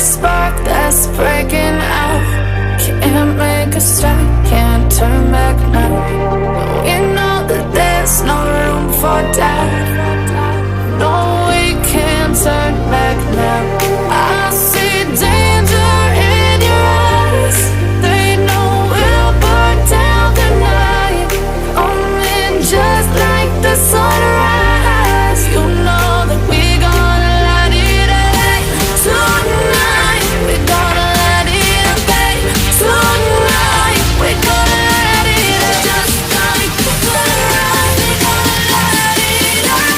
spark that's breaking out. Can't make a stop, can't turn back now. We know that there's no room for doubt. No, we can't turn back now. I see danger in your eyes. They know we'll burn down the night. Coming just like the sunrise. You know that we gonna light it up tonight. We gonna light it up, babe. Tonight we gonna light it up just like the sunrise. We gonna light it up.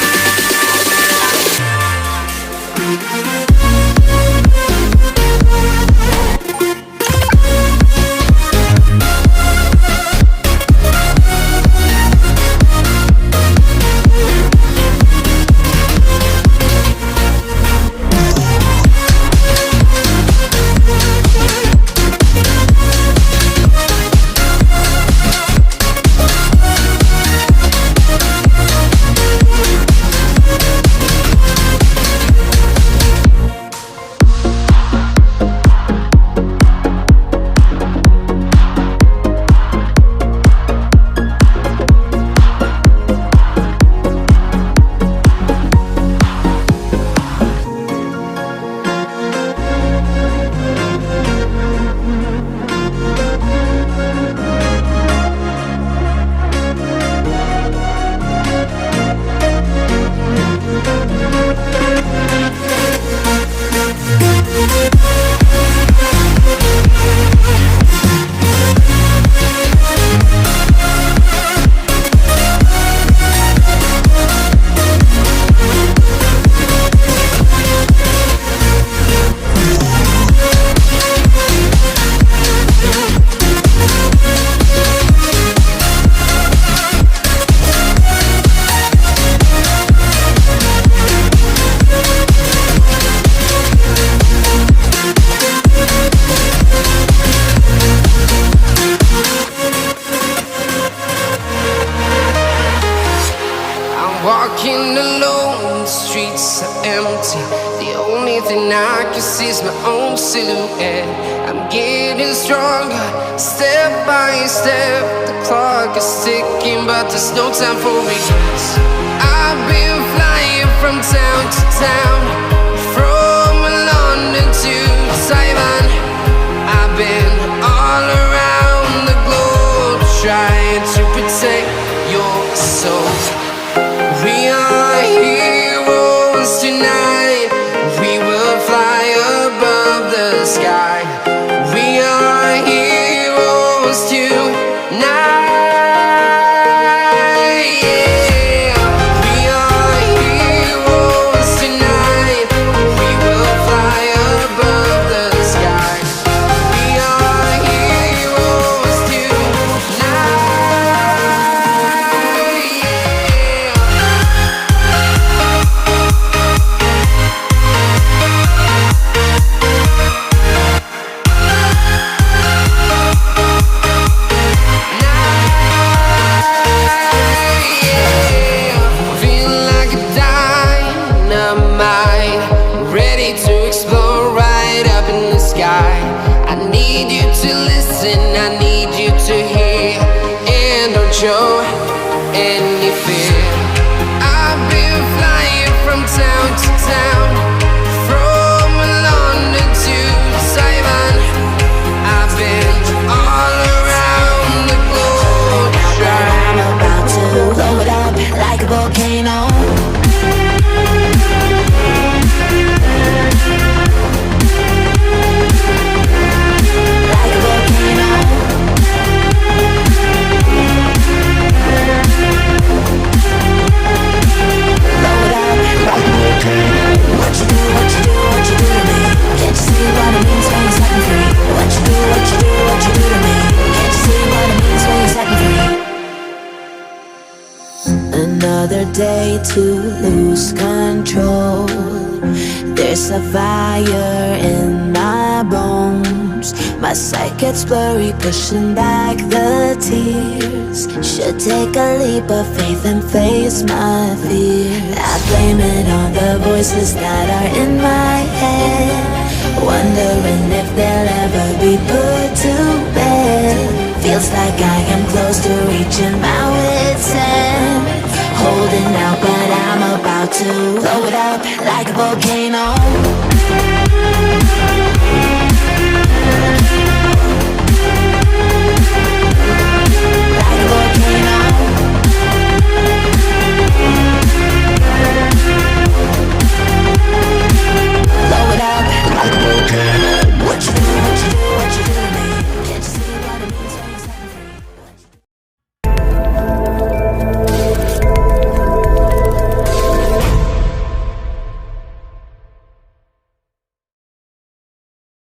Walking alone, the streets are empty. The only thing I can see is my own silhouette. I'm getting stronger, step by step. The clock is ticking, but there's no time for regrets. I've been flying from town to town, from London to Taiwan. I've been all around the globe, trying to protect your soul. We are heroes tonight. We will fly above the sky. We are heroes tonight. Yeah. We are heroes tonight. We will fly above the sky. We are heroes tonight. Show any fear. I've been flying from town to town, from London to Taiwan. I've been all around the globe. I'm about to blow it up like a volcano. Like a volcano. What you do, what you do, what you do to me? Can't you see what it means when you set me free? What you do, what you do, what you do to me? Can't you see what it means when you set me free? Another day to lose control. There's a fire in my bones. My sight gets blurry, pushing back the tears. Should take a leap of faith and face my fear. I blame it on the voices that are in my head. wondering if they'll ever be put to bed. Feels like I am close to reaching my wit's end. Holding out, but I'm about to blow it up like a volcano.